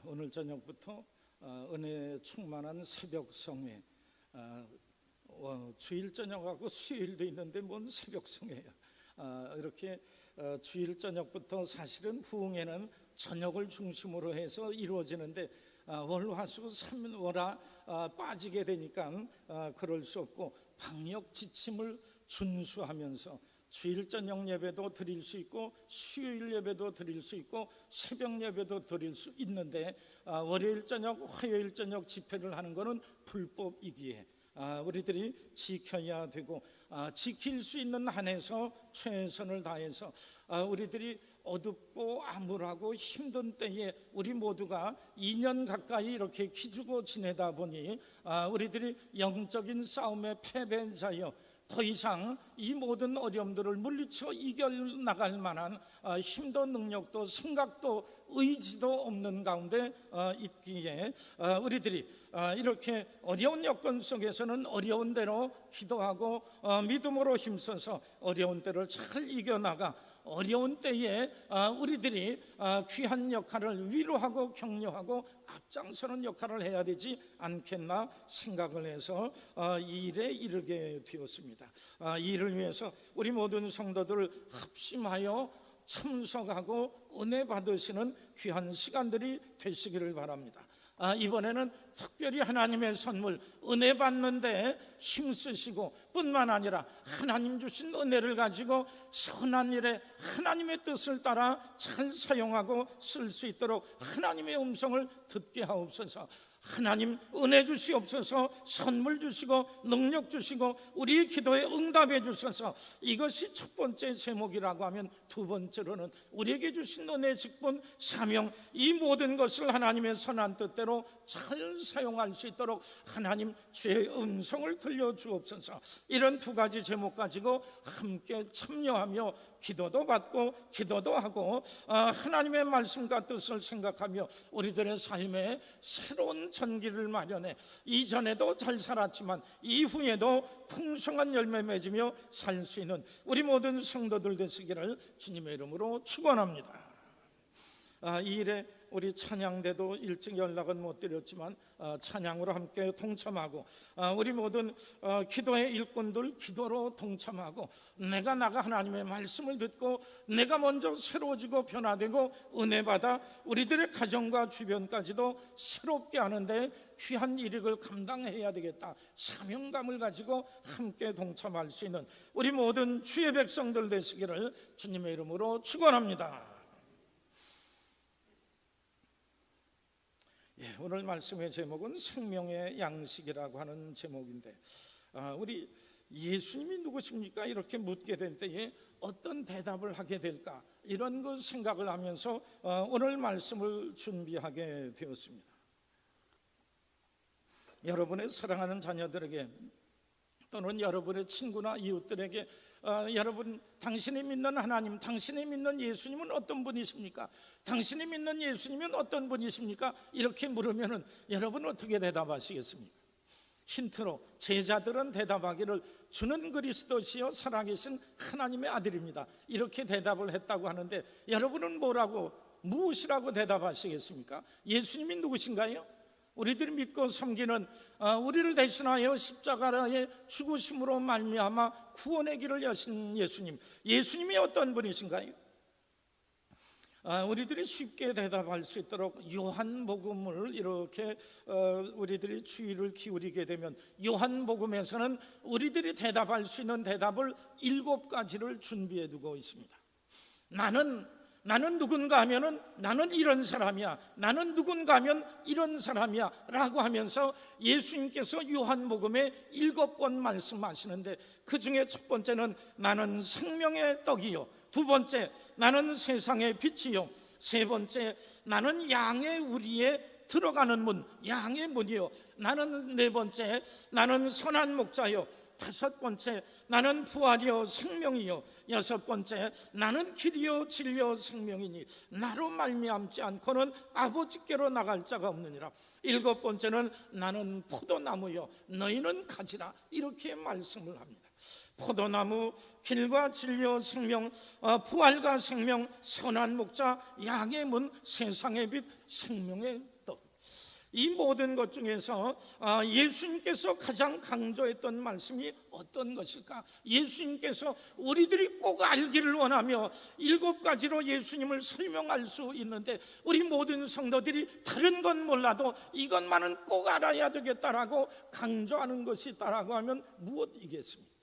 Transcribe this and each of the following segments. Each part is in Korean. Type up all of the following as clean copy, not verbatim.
오늘 저녁부터 은혜 충만한 새벽 성회, 주일 저녁하고 수요일도 있는데 뭔 새벽 성회야. 이렇게 주일 저녁부터 사실은 부흥회는 저녁을 중심으로 해서 이루어지는데 월, 화, 수, 3월아 빠지게 되니까 그럴 수 없고 방역 지침을 준수하면서 주일 저녁 예배도 드릴 수 있고 수요일 예배도 드릴 수 있고 새벽 예배도 드릴 수 있는데 월요일 저녁, 화요일 저녁 집회를 하는 것은 불법이기에 우리들이 지켜야 되고 지킬 수 있는 한에서 최선을 다해서 우리들이 어둡고 암울하고 힘든 때에 우리 모두가 2년 가까이 이렇게 기죽어 지내다 보니 우리들이 영적인 싸움의 패배자여 더 이상 이 모든 어려움들을 물리쳐 이겨나갈 만한 힘도 능력도 생각도 의지도 없는 가운데 있기에 우리들이 이렇게 어려운 여건 속에서는 어려운 대로 기도하고 믿음으로 힘써서 어려운 때를 잘 이겨나가 어려운 때에 우리들이 귀한 역할을 위로하고 격려하고 앞장서는 역할을 해야 되지 않겠나 생각을 해서 이 일에 이르게 되었습니다. 이 일을 위해서 우리 모든 성도들을 합심하여 참석하고 은혜 받으시는 귀한 시간들이 되시기를 바랍니다. 이번에는 특별히 하나님의 선물 은혜 받는데 힘쓰시고 뿐만 아니라 하나님 주신 은혜를 가지고 선한 일에 하나님의 뜻을 따라 잘 사용하고 쓸 수 있도록 하나님의 음성을 듣게 하옵소서. 하나님 은혜 주시옵소서. 선물 주시고 능력 주시고 우리 기도에 응답해 주셔서 이것이 첫 번째 제목이라고 하면 두 번째로는 우리에게 주신 은혜, 직분, 사명 이 모든 것을 하나님의 선한 뜻대로 잘 사용할 수 있도록 하나님 주의 음성을 들려주옵소서. 이런 두 가지 제목 가지고 함께 참여하며 기도도 받고 기도도 하고 하나님의 말씀과 뜻을 생각하며 우리들의 삶에 새로운 전기를 마련해 이전에도 잘 살았지만 이후에도 풍성한 열매 맺으며 살 수 있는 우리 모든 성도들 되시기를 주님의 이름으로 축원합니다. 이 일에 우리 찬양대도 일찍 연락은 못 드렸지만 찬양으로 함께 동참하고 우리 모든 기도의 일꾼들 기도로 동참하고 내가 나가 하나님의 말씀을 듣고 내가 먼저 새로워지고 변화되고 은혜 받아 우리들의 가정과 주변까지도 새롭게 하는데 귀한 일을 감당해야 되겠다 사명감을 가지고 함께 동참할 수 있는 우리 모든 주의 백성들 되시기를 주님의 이름으로 축원합니다. 오늘 말씀의 제목은 생명의 양식이라고 하는 제목인데 우리 예수님이 누구십니까? 이렇게 묻게 될 때에 어떤 대답을 하게 될까? 이런 그 생각을 하면서 오늘 말씀을 준비하게 되었습니다. 여러분의 사랑하는 자녀들에게 또는 여러분의 친구나 이웃들에게 여러분 당신이 믿는 하나님, 당신이 믿는 예수님은 어떤 분이십니까? 당신이 믿는 예수님은 어떤 분이십니까? 이렇게 물으면 여러분 어떻게 대답하시겠습니까? 힌트로 제자들은 대답하기를 주는 그리스도시요 살아계신 하나님의 아들입니다 이렇게 대답을 했다고 하는데 여러분은 무엇이라고 대답하시겠습니까? 예수님이 누구신가요? 우리들이 믿고 섬기는 우리를 대신하여 십자가의 죽으심으로 말미암아 구원의 길을 여신 예수님이 어떤 분이신가요? 우리들이 쉽게 대답할 수 있도록 요한복음을 이렇게 우리들이 주의를 기울이게 되면 요한복음에서는 우리들이 대답할 수 있는 대답을 7가지를 준비해 두고 있습니다. 나는 누군가 하면은 나는 이런 사람이야. 나는 누군가 하면 이런 사람이야 라고 하면서 예수님께서 요한복음에 7번 말씀하시는데 그 중에 첫 번째는 나는 생명의 떡이요, 두 번째 나는 세상의 빛이요, 세 번째 나는 양의 우리에 들어가는 문, 양의 문이요, 나는 네 번째 나는 선한 목자요, 다섯 번째 나는 부활이요 생명이요, 여섯 번째 나는 길이요 진리요 생명이니 나로 말미암지 않고는 아버지께로 나갈 자가 없느니라. 일곱 번째는 나는 포도나무요 너희는 가지라 이렇게 말씀을 합니다. 포도나무, 길과 진리와 생명, 부활과 생명, 선한 목자, 양의 문, 세상의 빛, 생명의 이 모든 것 중에서 예수님께서 가장 강조했던 말씀이 어떤 것일까? 예수님께서 우리들이 꼭 알기를 원하며 7가지로 예수님을 설명할 수 있는데, 우리 모든 성도들이 다른 건 몰라도 이것만은 꼭 알아야 되겠다라고 강조하는 것이 있다라고 하면 무엇이겠습니까?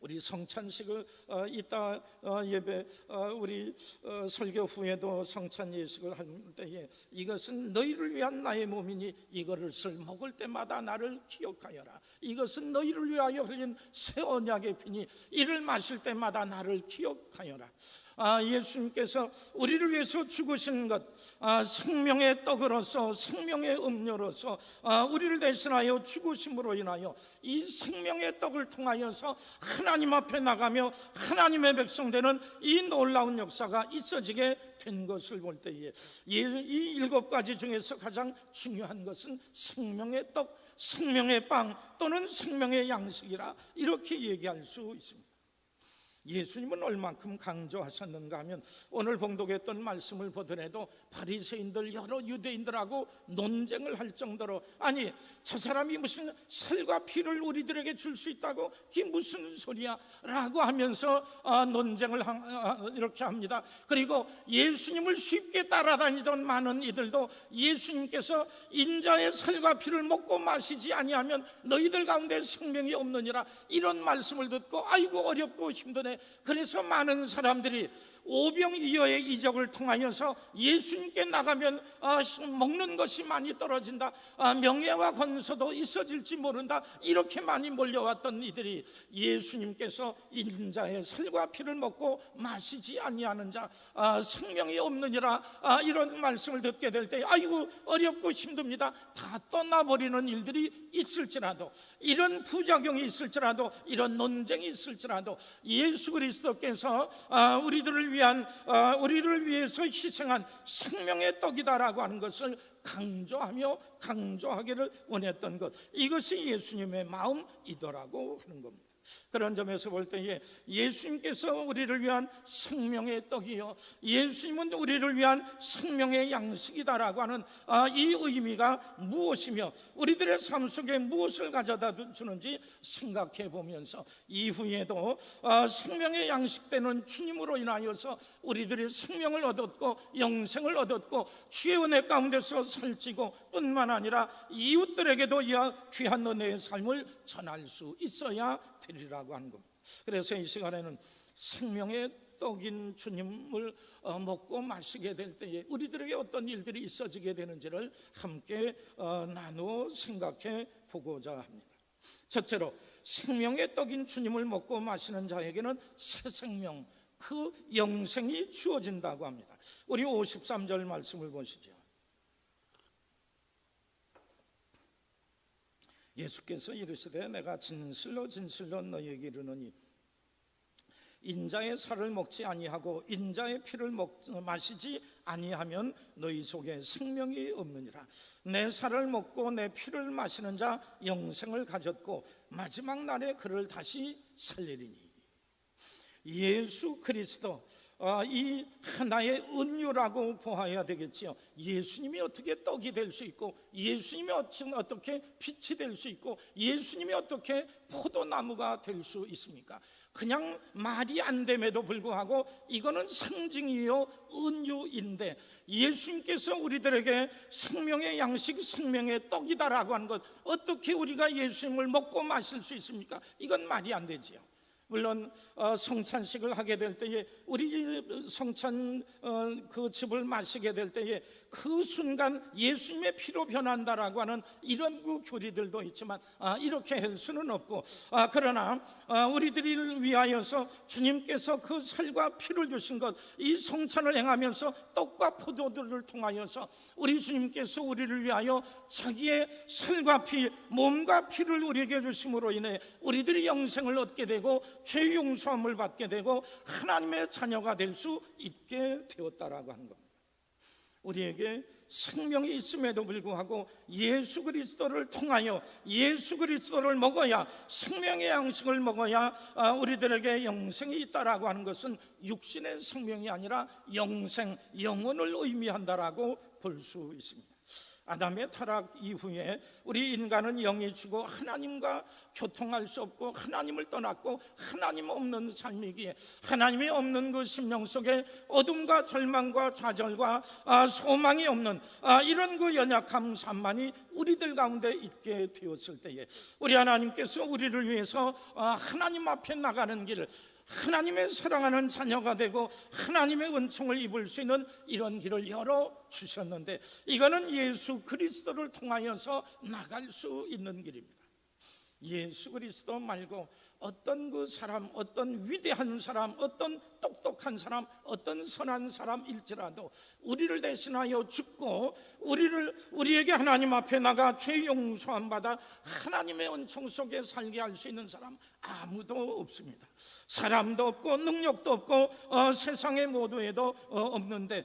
우리 성찬식을 이따 예배 우리 설교 후에도 성찬 예식을 할 때에 이것은 너희를 위한 나의 몸이니 이것을 먹을 때마다 나를 기억하여라. 이것은 너희를 위하여 흘린 새 언약의 피니 이를 마실 때마다 나를 기억하여라. 예수님께서 우리를 위해서 죽으신 것, 생명의 떡으로서 생명의 음료로서 우리를 대신하여 죽으심으로 인하여 이 생명의 떡을 통하여서 하나님 앞에 나가며 하나님의 백성 되는 이 놀라운 역사가 있어지게 된 것을 볼 때에 이 7가지 중에서 가장 중요한 것은 생명의 떡, 생명의 빵 또는 생명의 양식이라 이렇게 얘기할 수 있습니다. 예수님은 얼만큼 강조하셨는가 하면 오늘 봉독했던 말씀을 보더라도 바리새인들 여러 유대인들하고 논쟁을 할 정도로, 아니 저 사람이 무슨 살과 피를 우리들에게 줄 수 있다고? 그게 무슨 소리야? 라고 하면서 논쟁을 이렇게 합니다. 그리고 예수님을 쉽게 따라다니던 많은 이들도 예수님께서 인자의 살과 피를 먹고 마시지 아니하면 너희들 가운데 생명이 없느니라 이런 말씀을 듣고 아이고 어렵고 힘드네. 그래서 많은 사람들이 오병이어의 이적을 통하여서 예수님께 나가면 먹는 것이 많이 떨어진다, 명예와 권소도 있어질지 모른다, 이렇게 많이 몰려왔던 이들이 예수님께서 인자의 살과 피를 먹고 마시지 아니하는 자 생명이 없느니라 이런 말씀을 듣게 될 때 아이고 어렵고 힘듭니다. 다 떠나버리는 일들이 있을지라도, 이런 부작용이 있을지라도, 이런 논쟁이 있을지라도 예수 그리스도께서 우리를 위해서 희생한 생명의 떡이다라고 하는 것을 강조하며 강조하기를 원했던 것, 이것이 예수님의 마음이더라고 하는 겁니다. 그런 점에서 볼 때에 예수님께서 우리를 위한 생명의 떡이요, 예수님은 우리를 위한 생명의 양식이다라고 하는 이 의미가 무엇이며 우리들의 삶 속에 무엇을 가져다 주는지 생각해 보면서 이후에도 생명의 양식되는 주님으로 인하여서 우리들이 생명을 얻었고 영생을 얻었고 주의 은혜 가운데서 살찌고 뿐만 아니라 이웃들에게도 이 귀한 은혜의 삶을 전할 수 있어야 되리라고 하는 겁니다. 그래서 이 시간에는 생명의 떡인 주님을 먹고 마시게 될 때에 우리들에게 어떤 일들이 있어지게 되는지를 함께 나누어 생각해 보고자 합니다. 첫째로 생명의 떡인 주님을 먹고 마시는 자에게는 새 생명, 그 영생이 주어진다고 합니다. 우리 53절 말씀을 보시죠. 예수께서 이르시되 내가 진실로 진실로 너희에게 이르노니 인자의 살을 먹지 아니하고 인자의 피를 마시지 아니하면 너희 속에 생명이 없느니라. 내 살을 먹고 내 피를 마시는 자 영생을 가졌고 마지막 날에 그를 다시 살리리니. 예수 그리스도, 이 하나의 은유라고 보아야 되겠지요. 예수님이 어떻게 떡이 될 수 있고, 예수님이 어떻게 빛이 될 수 있고, 예수님이 어떻게 포도나무가 될 수 있습니까? 그냥 말이 안 됨에도 불구하고 이거는 상징이요 은유인데, 예수님께서 우리들에게 생명의 양식, 생명의 떡이다라고 하는 것, 어떻게 우리가 예수님을 먹고 마실 수 있습니까? 이건 말이 안 되지요. 물론 성찬식을 하게 될 때에 우리 성찬 그 즙을 마시게 될 때에 그 순간 예수님의 피로 변한다라고 하는 이런 그 교리들도 있지만 이렇게 할 수는 없고, 그러나 우리들을 위하여서 주님께서 그 살과 피를 주신 것, 이 성찬을 행하면서 떡과 포도들을 통하여서 우리 주님께서 우리를 위하여 자기의 살과 피, 몸과 피를 우리에게 주심으로 인해 우리들이 영생을 얻게 되고 죄 용서함을 받게 되고 하나님의 자녀가 될 수 있게 되었다라고 하는 겁니다. 우리에게 생명이 있음에도 불구하고 예수 그리스도를 통하여 예수 그리스도를 먹어야, 생명의 양식을 먹어야 우리들에게 영생이 있다라고 하는 것은 육신의 생명이 아니라 영생, 영혼을 의미한다라고 볼 수 있습니다. 아담의 타락 이후에 우리 인간은 영이 죽어 하나님과 교통할 수 없고 하나님을 떠났고 하나님 없는 삶이기에 하나님이 없는 그 심령 속에 어둠과 절망과 좌절과 소망이 없는 이런 그 연약함 삶만이 우리들 가운데 있게 되었을 때에 우리 하나님께서 우리를 위해서 하나님 앞에 나가는 길을 하나님의 사랑하는 자녀가 되고 하나님의 은총을 입을 수 있는 이런 길을 열어주셨는데 이거는 예수 그리스도를 통하여서 나갈 수 있는 길입니다. 예수 그리스도 말고 어떤 그 사람, 어떤 위대한 사람, 어떤 똑똑한 사람, 어떤 선한 사람일지라도 우리를 대신하여 죽고 우리에게 하나님 앞에 나가 죄 용서함 받아 하나님의 은총 속에 살게 할 수 있는 사람 아무도 없습니다. 사람도 없고 능력도 없고 세상의 모두에도 없는데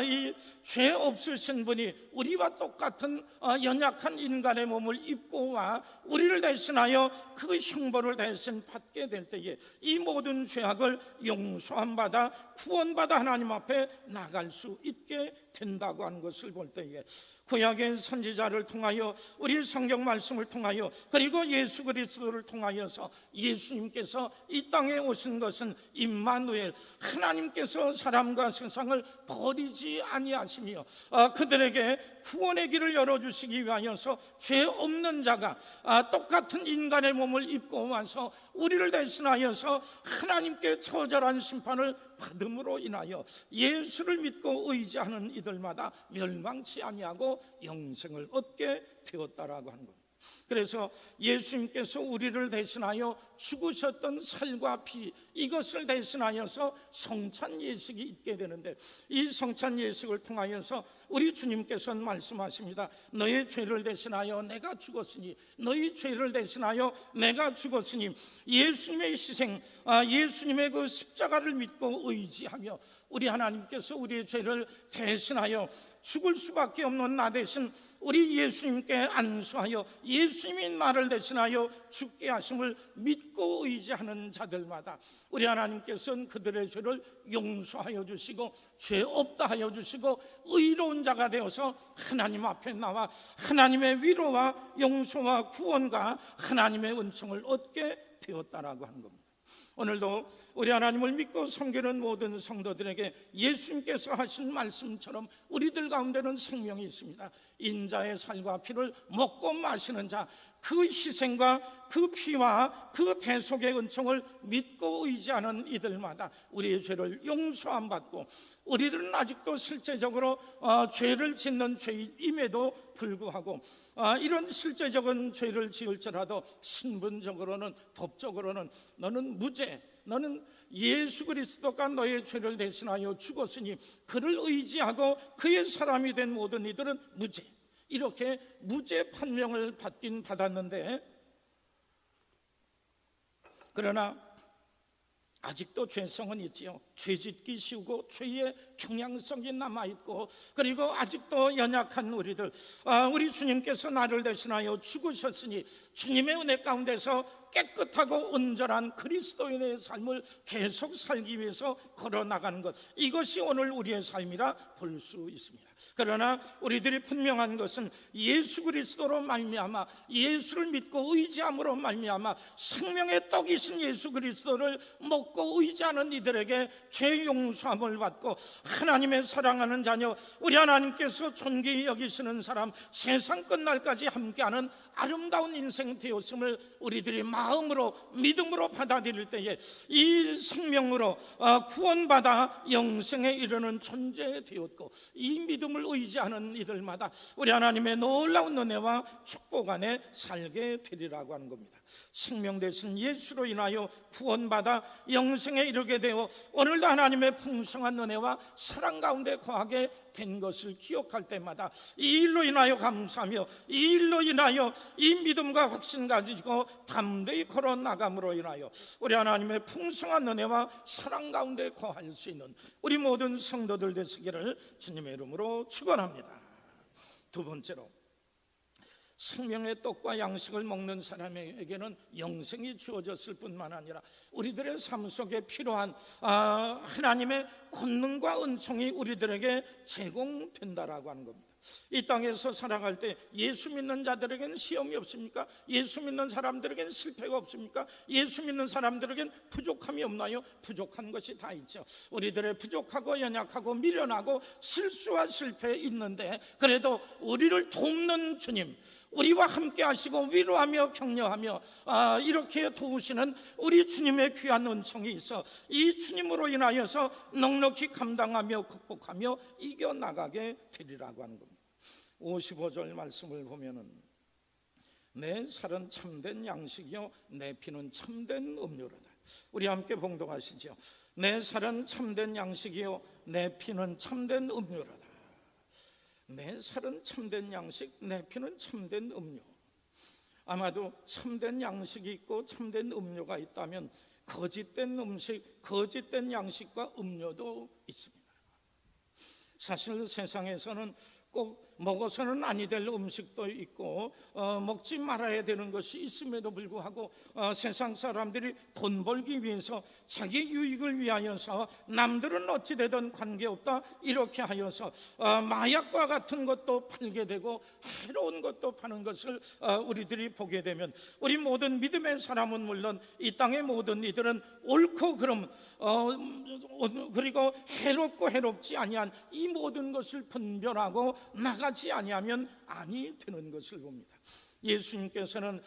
이 죄 없으신 분이 우리와 똑같은 연약한 인간의 몸을 입고 와 우리를 대신하여 그 형벌을 대신 받게 될 때에 이 모든 죄악을 용서함 받아 구원받아 하나님 앞에 나갈 수 있게 된다고 하는 것을 볼 때에 구약의 선지자를 통하여 우리 성경 말씀을 통하여 그리고 예수 그리스도를 통하여서 예수님께서 이 땅에 오신 것은 임마누엘 하나님께서 사람과 세상을 버리지 아니하시며 그들에게 구원의 길을 열어주시기 위하여서 죄 없는 자가 똑같은 인간의 몸을 입고 와서 우리를 대신하여서 하나님께 처절한 심판을 받음으로 인하여 예수를 믿고 의지하는 이들마다 멸망치 아니하고 영생을 얻게 되었다라고 하는 겁니다. 그래서 예수님께서 우리를 대신하여 죽으셨던 살과 피 이것을 대신하여서 성찬 예식이 있게 되는데 이 성찬 예식을 통하여서 우리 주님께서는 말씀하십니다. 너의 죄를 대신하여 내가 죽었으니 너희 죄를 대신하여 내가 죽었으니 예수님의 희생 예수님의 그 십자가를 믿고 의지하며 우리 하나님께서 우리의 죄를 대신하여 죽을 수밖에 없는 나 대신 우리 예수님께 안수하여 예수님이 나를 대신하여 죽게 하심을 믿고 의지하는 자들마다 우리 하나님께서는 그들의 죄를 용서하여 주시고 죄 없다 하여 주시고 의로운 자가 되어서 하나님 앞에 나와 하나님의 위로와 용서와 구원과 하나님의 은총을 얻게 되었다라고 하는 겁니다. 오늘도 우리 하나님을 믿고 섬기는 모든 성도들에게 예수님께서 하신 말씀처럼 우리들 가운데는 생명이 있습니다. 인자의 살과 피를 먹고 마시는 자, 그 희생과 그 피와 그 대속의 은총을 믿고 의지하는 이들마다 우리의 죄를 용서함 받고 우리들은 아직도 실제적으로 죄를 짓는 죄임에도 불구하고 이런 실제적인 죄를 지을지라도 신분적으로는 법적으로는 너는 무죄, 너는 예수 그리스도가 너의 죄를 대신하여 죽었으니 그를 의지하고 그의 사람이 된 모든 이들은 무죄, 이렇게 무죄 판명을 받긴 받았는데 그러나 아직도 죄성은 있지요. 죄짓기 쉬우고 죄의 경향성이 남아있고 그리고 아직도 연약한 우리들 우리 주님께서 나를 대신하여 죽으셨으니 주님의 은혜 가운데서 깨끗하고 온전한 그리스도인의 삶을 계속 살기 위해서 걸어나가는 것 이것이 오늘 우리의 삶이라 볼 수 있습니다. 그러나 우리들이 분명한 것은 예수 그리스도로 말미암아 예수를 믿고 의지함으로 말미암아 생명의 떡이신 예수 그리스도를 먹고 의지하는 이들에게 죄 용서함을 받고 하나님의 사랑하는 자녀 우리 하나님께서 존귀히 여기시는 사람 세상 끝날까지 함께하는 아름다운 인생 되었음을 우리들이 마음으로 믿음으로 받아들일 때에 이 생명으로 구원받아 영생에 이르는 존재 되었고 이 믿음을 의지하는 이들마다 우리 하나님의 놀라운 은혜와 축복 안에 살게 되리라고 하는 겁니다. 생명 되신 예수로 인하여 구원받아 영생에 이르게 되어 오늘도 하나님의 풍성한 은혜와 사랑 가운데 거하게 된 것을 기억할 때마다 이 일로 인하여 감사하며 이 일로 인하여 이 믿음과 확신 가지고 담대히 걸어나감으로 인하여 우리 하나님의 풍성한 은혜와 사랑 가운데 거할 수 있는 우리 모든 성도들 되시기를 주님의 이름으로 축원합니다. 두 번째로 생명의 떡과 양식을 먹는 사람에게는 영생이 주어졌을 뿐만 아니라 우리들의 삶 속에 필요한 하나님의 권능과 은총이 우리들에게 제공된다라고 하는 겁니다. 이 땅에서 살아갈 때 예수 믿는 자들에게는 시험이 없습니까? 예수 믿는 사람들에게는 실패가 없습니까? 예수 믿는 사람들에게는 부족함이 없나요? 부족한 것이 다 있죠. 우리들의 부족하고 연약하고 미련하고 실수와 실패 있는데, 그래도 우리를 돕는 주님, 우리와 함께 하시고 위로하며 격려하며 이렇게 도우시는 우리 주님의 귀한 은총이 있어 이 주님으로 인하여서 넉넉히 감당하며 극복하며 이겨나가게 되리라고 하는 겁니다. 55절 말씀을 보면은 내 살은 참된 양식이요 내 피는 참된 음료로다. 우리 함께 봉독하시죠. 내 살은 참된 양식이요 내 피는 참된 음료로다. 내 살은 참된 양식, 내 피는 참된 음료. 아마도 참된 양식이 있고 참된 음료가 있다면 거짓된 음식, 거짓된 양식과 음료도 있습니다. 사실 세상에서는 꼭 먹어서는 아니 될 음식도 있고 먹지 말아야 되는 것이 있음에도 불구하고 세상 사람들이 돈 벌기 위해서 자기 유익을 위하여서 남들은 어찌 되든 관계없다 이렇게 하여서 마약과 같은 것도 팔게 되고 해로운 것도 파는 것을 우리들이 보게 되면 우리 모든 믿음의 사람은 물론 이 땅의 모든 이들은 옳고 그름 그리고 해롭고 해롭지 아니한 이 모든 것을 분별하고 나가지 아니하면 아니 되는 것을 봅니다. 예수님께서는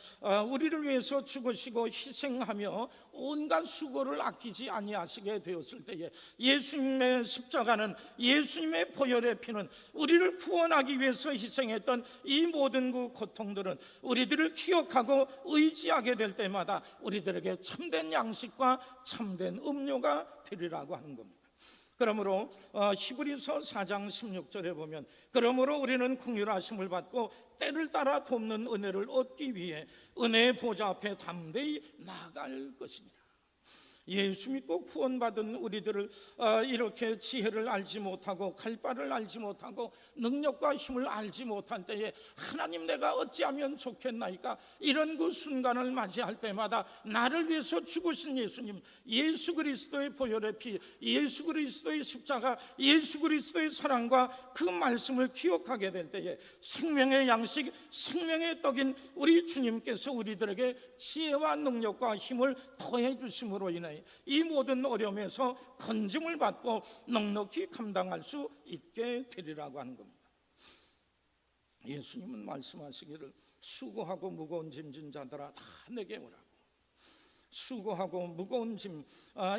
우리를 위해서 죽으시고 희생하며 온갖 수고를 아끼지 아니하시게 되었을 때에 예수님의 십자가는, 예수님의 보혈의 피는 우리를 구원하기 위해서 희생했던 이 모든 그 고통들은 우리들을 기억하고 의지하게 될 때마다 우리들에게 참된 양식과 참된 음료가 되리라고 하는 겁니다. 그러므로 히브리서 4장 16절에 보면 그러므로 우리는 긍휼하심을 받고 때를 따라 돕는 은혜를 얻기 위해 은혜의 보좌 앞에 담대히 나아갈 것이니라. 예수 믿고 구원받은 우리들을 이렇게 지혜를 알지 못하고 갈 바를 알지 못하고 능력과 힘을 알지 못할 때에 하나님 내가 어찌하면 좋겠나이까 이런 그 순간을 맞이할 때마다 나를 위해서 죽으신 예수님, 예수 그리스도의 보혈의 피, 예수 그리스도의 십자가, 예수 그리스도의 사랑과 그 말씀을 기억하게 될 때에 생명의 양식, 생명의 떡인 우리 주님께서 우리들에게 지혜와 능력과 힘을 더해 주심으로 인해 이 모든 어려움에서 건짐을 받고 넉넉히 감당할 수 있게 되리라고 하는 겁니다. 예수님은 말씀하시기를 수고하고 무거운 짐진 자들아 다 내게 오라고. 수고하고 무거운 짐,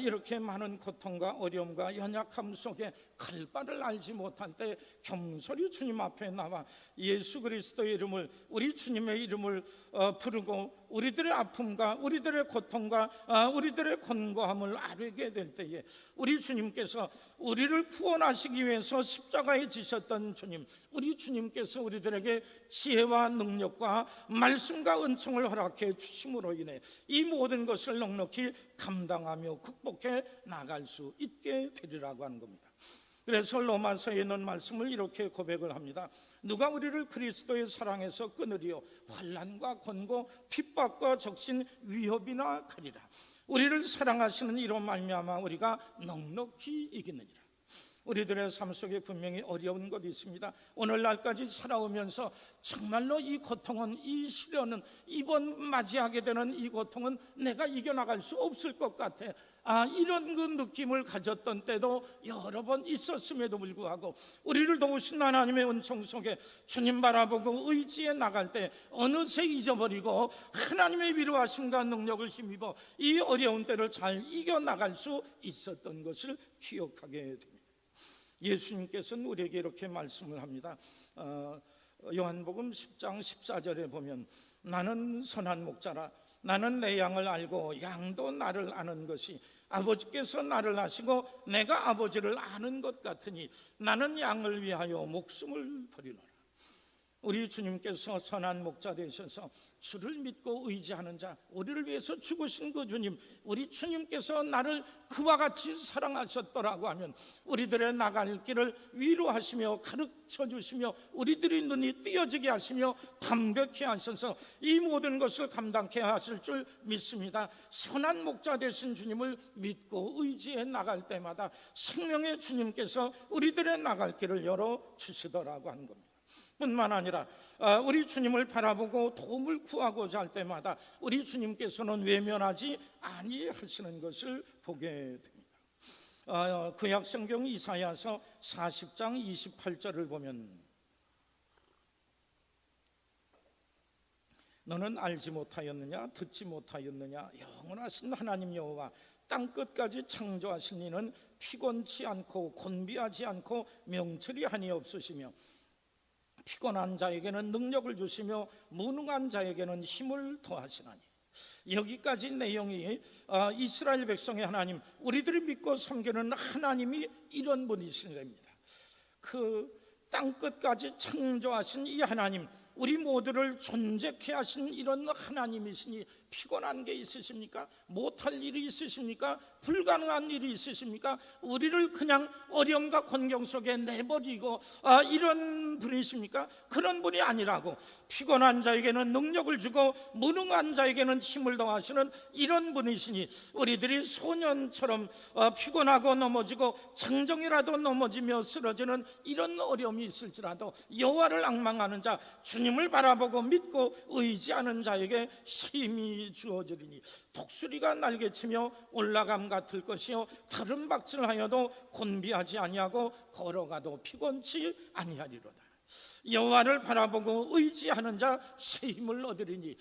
이렇게 많은 고통과 어려움과 연약함 속에 갈 바를 알지 못할 때 겸손히 주님 앞에 나와 예수 그리스도의 이름을, 우리 주님의 이름을 부르고 우리들의 아픔과 우리들의 고통과 우리들의 권고함을 아뢰게 될 때에 우리 주님께서 우리를 구원하시기 위해서 십자가에 지셨던 주님, 우리 주님께서 우리들에게 지혜와 능력과 말씀과 은총을 허락해 주심으로 인해 이 모든 것을 넉넉히 감당하며 극복해 나갈 수 있게 되리라고 하는 겁니다. 그래서 로마서에 있는 말씀을 이렇게 고백을 합니다. 누가 우리를 그리스도의 사랑에서 끊으리요 환난과 권고 핍박과 적신 위협이나 가리라. 우리를 사랑하시는 이로 말미암아 우리가 넉넉히 이기느니라. 우리들의 삶 속에 분명히 어려운 것이 있습니다. 오늘날까지 살아오면서 정말로 이 고통은, 이 시련은, 이번 맞이하게 되는 이 고통은 내가 이겨나갈 수 없을 것 같아. 이런 그 느낌을 가졌던 때도 여러 번 있었음에도 불구하고 우리를 도우신 하나님의 은총 속에 주님 바라보고 의지해 나갈 때 어느새 잊어버리고 하나님의 위로하심과 능력을 힘입어 이 어려운 때를 잘 이겨나갈 수 있었던 것을 기억하게 됩니다. 예수님께서는 우리에게 이렇게 말씀을 합니다. 요한복음 10장 14절에 보면 나는 선한 목자라 나는 내 양을 알고 양도 나를 아는 것이 아버지께서 나를 아시고 내가 아버지를 아는 것 같으니 나는 양을 위하여 목숨을 버리노라. 우리 주님께서 선한 목자 되셔서 주를 믿고 의지하는 자, 우리를 위해서 죽으신 그 주님, 우리 주님께서 나를 그와 같이 사랑하셨더라고 하면 우리들의 나갈 길을 위로하시며 가르쳐 주시며 우리들의 눈이 띄어지게 하시며 담백해 하셔서 이 모든 것을 감당케 하실 줄 믿습니다. 선한 목자 되신 주님을 믿고 의지해 나갈 때마다 생명의 주님께서 우리들의 나갈 길을 열어주시더라고 하는 겁니다. 뿐만 아니라 우리 주님을 바라보고 도움을 구하고자 할 때마다 우리 주님께서는 외면하지 아니하시는 것을 보게 됩니다. 구약 성경 이사야서 40장 28절을 보면 너는 알지 못하였느냐 듣지 못하였느냐 영원하신 하나님 여호와 땅끝까지 창조하신 이는 피곤치 않고 곤비하지 않고 명철이 한이 없으시며 피곤한 자에게는 능력을 주시며 무능한 자에게는 힘을 더하시나니. 여기까지 내용이 이스라엘 백성의 하나님, 우리들이 믿고 섬기는 하나님이 이런 분이신 겁니다. 그 땅끝까지 창조하신 이 하나님, 우리 모두를 존재케 하신 이런 하나님이시니 피곤한 게 있으십니까? 못할 일이 있으십니까? 불가능한 일이 있으십니까? 우리를 그냥 어려움과 곤경 속에 내버리고 이런 분이십니까? 그런 분이 아니라고, 피곤한 자에게는 능력을 주고 무능한 자에게는 힘을 더하시는 이런 분이시니 우리들이 소년처럼 피곤하고 넘어지고 장정이라도 넘어지며 쓰러지는 이런 어려움이 있을지라도 여호와를 앙망하는 자, 주님을 바라보고 믿고 의지하는 자에게 쉼이 주어지리니 독수리가 날개치며 올라감 같을 것이요 다른 박질하여도 곤비하지 아니하고 걸어가도 피곤치 아니하리로다. 여호와를 바라보고 의지하는 자 새 힘을 얻으리니,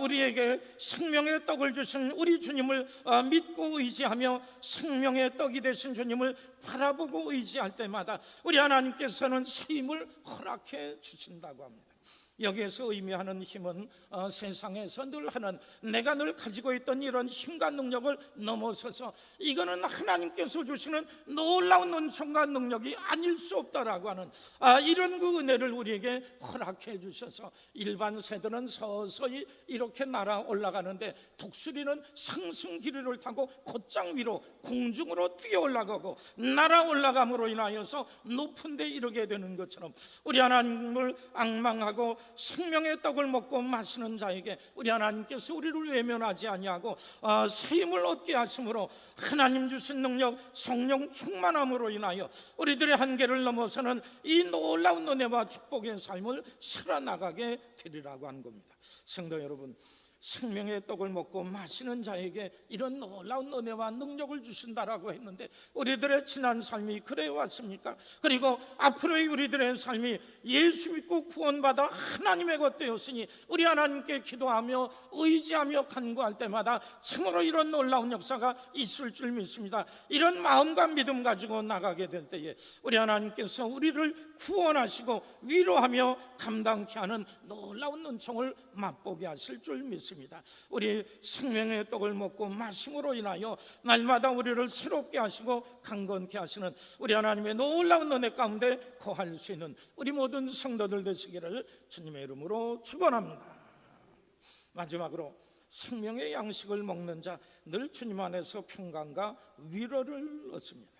우리에게 생명의 떡을 주신 우리 주님을 믿고 의지하며 생명의 떡이 되신 주님을 바라보고 의지할 때마다 우리 하나님께서는 새 힘을 허락해 주신다고 합니다. 여기에서 의미하는 힘은 세상에서 늘 하는, 내가 늘 가지고 있던 이런 힘과 능력을 넘어서서 이거는 하나님께서 주시는 놀라운 은총과 능력이 아닐 수 없다라고 하는 이런 그 은혜를 우리에게 허락해 주셔서 일반 새들은 서서히 이렇게 날아 올라가는데 독수리는 상승 기류를 타고 곧장 위로 공중으로 뛰어 올라가고 날아 올라감으로 인하여서 높은 데 이르게 되는 것처럼 우리 하나님을 앙망하고 생명의 떡을 먹고 마시는 자에게 우리 하나님께서 우리를 외면하지 아니하고 새 힘을 얻게 하심으로 하나님 주신 능력, 성령 충만함으로 인하여 우리들의 한계를 넘어서는 이 놀라운 은혜와 축복의 삶을 살아나가게 되리라고 하는 겁니다. 성도 여러분, 생명의 떡을 먹고 마시는 자에게 이런 놀라운 은혜와 능력을 주신다라고 했는데 우리들의 지난 삶이 그래 왔습니까? 그리고 앞으로의 우리들의 삶이 예수 믿고 구원받아 하나님의 것 되었으니 우리 하나님께 기도하며 의지하며 간구할 때마다 참으로 이런 놀라운 역사가 있을 줄 믿습니다. 이런 마음과 믿음 가지고 나가게 될 때에 우리 하나님께서 우리를 구원하시고 위로하며 감당케 하는 놀라운 은총을 맛보게 하실 줄 믿습니다. 우리 생명의 떡을 먹고 마심으로 인하여 날마다 우리를 새롭게 하시고 강건케 하시는 우리 하나님의 놀라운 은혜 가운데 거할 수 있는 우리 모든 성도들 되시기를 주님의 이름으로 축원합니다. 마지막으로 생명의 양식을 먹는 자 늘 주님 안에서 평강과 위로를 얻습니다.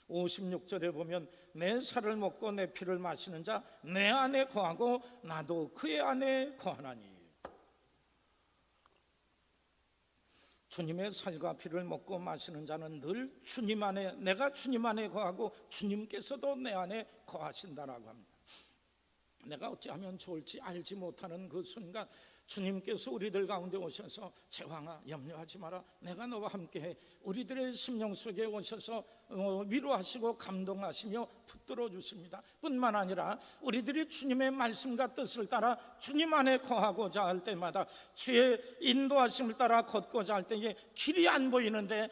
56절에 보면 내 살을 먹고 내 피를 마시는 자 내 안에 거하고 나도 그의 안에 거하나니. 주님의 살과 피를 먹고 마시는 자는 늘 주님 안에, 내가 주님 안에 거하고 주님께서도 내 안에 거하신다라고 합니다. 내가 어찌하면 좋을지 알지 못하는 그 순간 주님께서 우리들 가운데 오셔서 제왕아 염려하지 마라, 내가 너와 함께해, 우리들의 심령 속에 오셔서 위로하시고 감동하시며 붙들어 주십니다. 뿐만 아니라 우리들이 주님의 말씀과 뜻을 따라 주님 안에 거하고자 할 때마다 주의 인도하심을 따라 걷고자 할 때에 길이 안 보이는데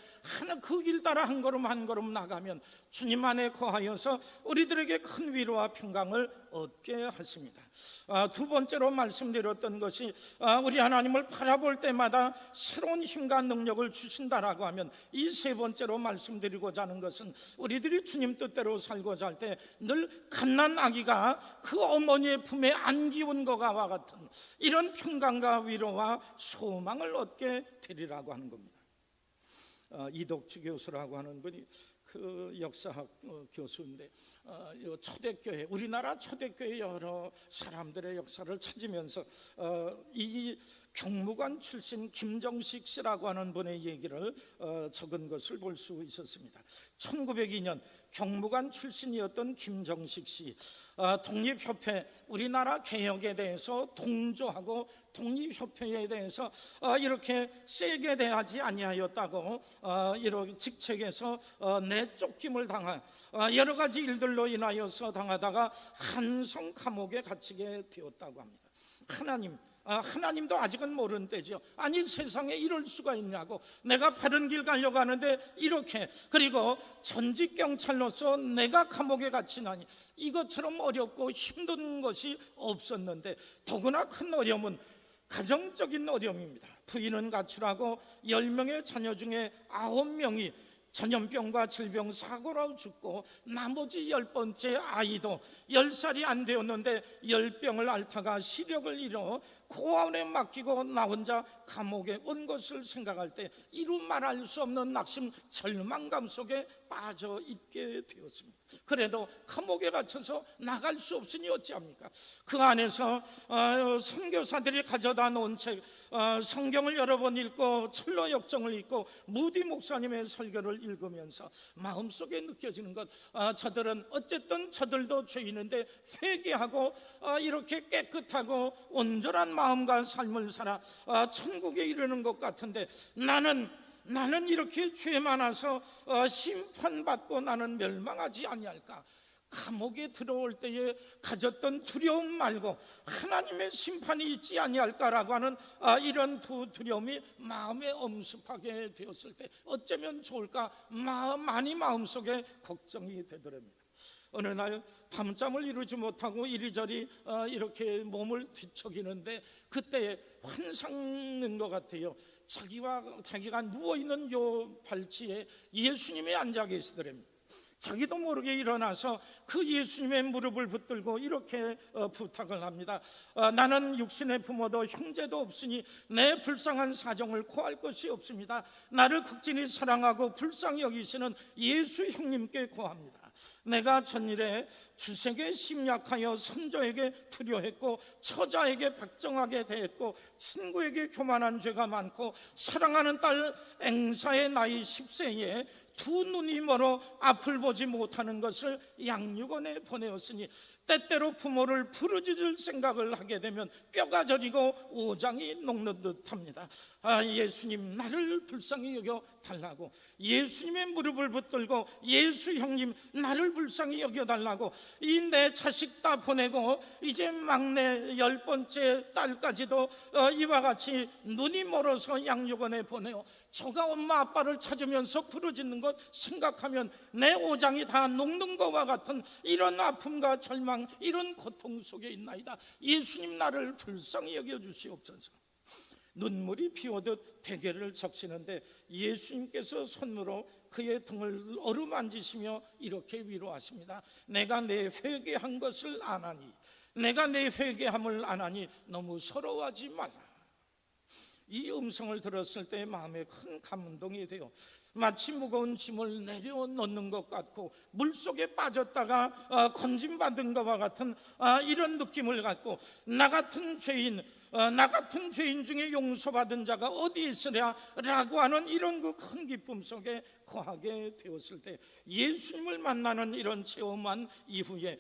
그 길 따라 한 걸음 한 걸음 나가면 주님 안에 거하여서 우리들에게 큰 위로와 평강을 얻게 하십니다. 두 번째로 말씀드렸던 것이 우리 하나님을 바라볼 때마다 새로운 힘과 능력을 주신다라고 하면, 이 세 번째로 말씀드리고자 하는 것은 우리들이 주님 뜻대로 살고자 할 때 늘 갓난 아기가 그 어머니의 품에 안기운 것과 같은 이런 평강과 위로와 소망을 얻게 되리라고 하는 겁니다. 이덕주 교수라고 하는 분이 그 역사학 교수인데 초대교회, 우리나라 초대교회 여러 사람들의 역사를 찾으면서 이 경무관 출신 김정식 씨라고 하는 분의 얘기를 적은 것을 볼 수 있었습니다. 1902년 경무관 출신이었던 김정식 씨, 독립협회, 우리나라 개혁에 대해서 동조하고 독립협회에 대해서 이렇게 세게 대하지 아니하였다고 이렇게 직책에서 내쫓김을 당한 여러 가지 일들로 인하여서 당하다가 한성 감옥에 갇히게 되었다고 합니다. 하나님도 아직은 모르는 때죠. 아니, 세상에 이럴 수가 있냐고. 내가 바른 길 가려고 하는데 이렇게, 그리고 전직 경찰로서 내가 감옥에 갇히나니 이것처럼 어렵고 힘든 것이 없었는데, 더구나 큰 어려움은 가정적인 어려움입니다. 부인은 가출하고 10명의 자녀 중에 9명이 전염병과 질병 사고로 죽고, 나머지 10번째 아이도 10살이 안 되었는데 열병을 앓다가 시력을 잃어 고아원에 맡기고 나 혼자 감옥에 온 것을 생각할 때 이루 말할 수 없는 낙심, 절망감 속에 빠져 있게 되었습니다. 그래도 감옥에 갇혀서 나갈 수 없으니 어찌합니까? 그 안에서 선교사들이 가져다 놓은 책, 성경을 여러 번 읽고 철로 역정을 읽고 무디 목사님의 설교를 읽으면서 마음속에 느껴지는 것, 저들은 어쨌든 저들도 죄인인데 회개하고 이렇게 깨끗하고 온전한 마음과 삶을 살아 천국에 이르는 것 같은데, 나는 이렇게 죄 많아서 심판받고 나는 멸망하지 아니할까? 감옥에 들어올 때에 가졌던 두려움 말고 하나님의 심판이 있지 아니할까라고 하는 이런 두려움이 마음에 엄습하게 되었을 때 어쩌면 좋을까? 많이 마음속에 걱정이 되더랍니다. 어느 날 밤잠을 이루지 못하고 이리저리 이렇게 몸을 뒤척이는데 그때 환상인 것 같아요. 자기가 누워있는 요 발치에 예수님이 앉아 계시더랍니다. 자기도 모르게 일어나서 그 예수님의 무릎을 붙들고 이렇게 부탁을 합니다. 나는 육신의 부모도 형제도 없으니 내 불쌍한 사정을 고할 것이 없습니다. 나를 극진히 사랑하고 불쌍히 여기시는 예수 형님께 고합니다. 내가 전일에 주색에 심약하여 선조에게 불효했고 처자에게 박정하게 대했고 친구에게 교만한 죄가 많고 사랑하는 딸 앵사의 나이 10세에 두 눈이 멀어 앞을 보지 못하는 것을 양육원에 보내었으니 때때로 부모를 부르짖을 생각을 하게 되면 뼈가 저리고 오장이 녹는 듯합니다. 예수님, 나를 불쌍히 여겨 달라고, 예수님의 무릎을 붙들고 예수 형님, 나를 불쌍히 여겨 달라고, 이 내 자식 다 보내고 이제 막내 10번째 딸까지도 이와 같이 눈이 멀어서 양육원에 보내요. 저가 엄마 아빠를 찾으면서 부르짖는 것 생각하면 내 오장이 다 녹는 것과 같은 이런 아픔과 절망, 이런 고통 속에 있나이다. 예수님, 나를 불쌍히 여겨주시옵소서. 눈물이 비오듯 베개를 적시는데 예수님께서 손으로 그의 등을 어루만지시며 이렇게 위로하십니다. 내가 내 회개한 것을 아나니, 내가 내 회개함을 아나니 너무 서러워하지 말라. 이 음성을 들었을 때 마음에 큰 감동이 돼요. 마치 무거운 짐을 내려놓는 것 같고 물속에 빠졌다가 건짐받은 것과 같은 이런 느낌을 갖고, 나 같은 죄인 중에 용서받은 자가 어디 있으랴라고 하는 이런 그 큰 기쁨 속에 거하게 되었을 때, 예수님을 만나는 이런 체험한 이후에는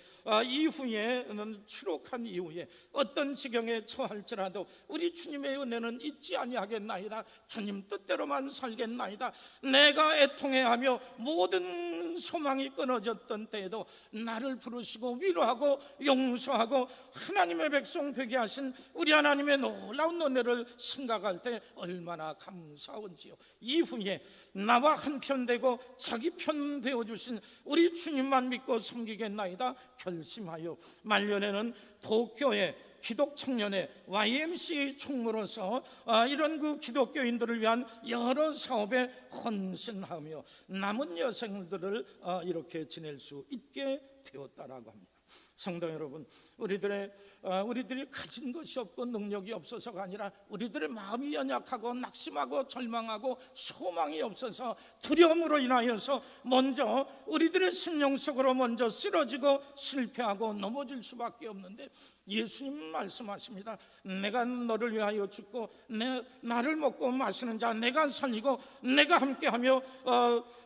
추록한 이후에 어떤 지경에 처할지라도 우리 주님의 은혜는 잊지 아니하겠나이다. 주님 뜻대로만 살겠나이다. 내가 애통해하며 모든 소망이 끊어졌던 때에도 나를 부르시고 위로하고 용서하고 하나님의 백성 되게 하신 우리 하나님의 놀라운 은혜를 생각할 때 얼마나 감사한지요. 이후에 나와 한편 되고 자기 편 되어주신 우리 주님만 믿고 섬기겠나이다 결심하여 말년에는 도쿄의 기독청년회 YMCA 총무로서 이런 그 기독교인들을 위한 여러 사업에 헌신하며 남은 여생들을 이렇게 지낼 수 있게 되었다라고 합니다. 성도 여러분, 우리들이 가진 것이 없고 능력이 없어서가 아니라 우리들의 마음이 연약하고 낙심하고 절망하고 소망이 없어서 두려움으로 인하여서 먼저 우리들의 심령 속으로 먼저 쓰러지고 실패하고 넘어질 수밖에 없는데, 예수님 말씀하십니다. 내가 너를 위하여 죽고 나를 먹고 마시는 자 내가 살리고 내가 함께하며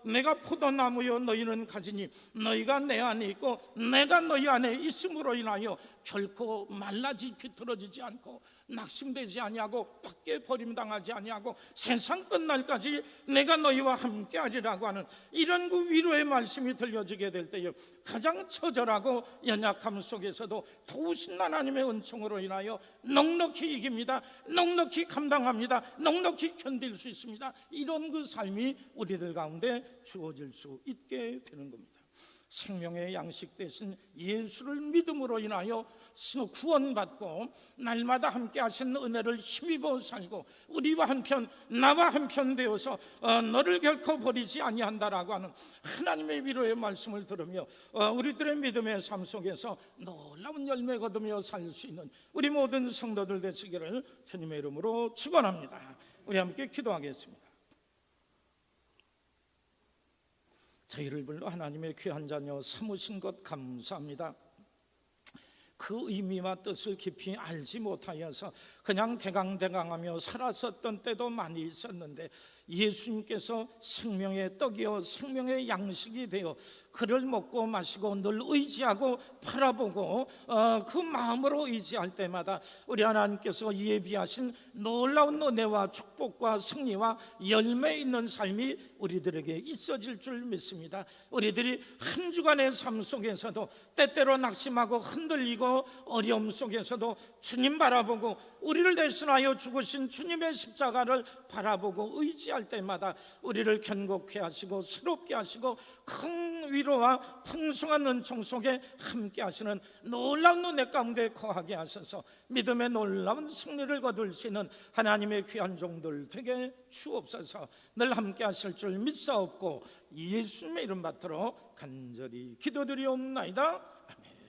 내가 포도나무여 너희는 가지니 너희가 내 안에 있고 내가 너희 안에 있음으로 인하여 결코 말라지 비틀어지지 않고 낙심되지 아니하고 밖에 버림당하지 아니하고 세상 끝날까지 내가 너희와 함께하리라고 하는 이런 그 위로의 말씀이 들려지게 될 때에 가장 처절하고 연약함 속에서도 도우신 하나님의 은총으로 인하여 넉넉히 이깁니다. 넉넉히 감당합니다. 넉넉히 견딜 수 있습니다. 이런 그 삶이 우리들 가운데 주어질 수 있게 되는 겁니다. 생명의 양식 대신 예수를 믿음으로 인하여 구원받고 날마다 함께 하신 은혜를 힘입어 살고 우리와 한편 나와 한편 되어서 너를 결코 버리지 아니한다라고 하는 하나님의 위로의 말씀을 들으며 우리들의 믿음의 삶 속에서 놀라운 열매 거두며 살 수 있는 우리 모든 성도들 되시기를 주님의 이름으로 축원합니다. 우리 함께 기도하겠습니다. 저희를 불러 하나님의 귀한 자녀 삼으신 것 감사합니다. 그 의미와 뜻을 깊이 알지 못하여서 그냥 대강대강하며 살았었던 때도 많이 있었는데, 예수님께서 생명의 떡이요 생명의 양식이 되어 그를 먹고 마시고 늘 의지하고 바라보고 그 마음으로 의지할 때마다 우리 하나님께서 예비하신 놀라운 은혜와 축복과 승리와 열매 있는 삶이 우리들에게 있어질 줄 믿습니다. 우리들이 한 주간의 삶 속에서도 때때로 낙심하고 흔들리고 어려움 속에서도 주님 바라보고 우리를 대신하여 죽으신 주님의 십자가를 바라보고 의지할 때마다 우리를 견고케 하시고 새롭게 하시고 큰 위로와 풍성한 은총 속에 함께 하시는 놀라운 은혜 가운데 거하게 하셔서 믿음의 놀라운 승리를 거둘 수 있는 하나님의 귀한 종들 되게 주옵소서. 늘 함께 하실 줄 믿사옵고 예수님의 이름 받들어 간절히 기도드리옵나이다.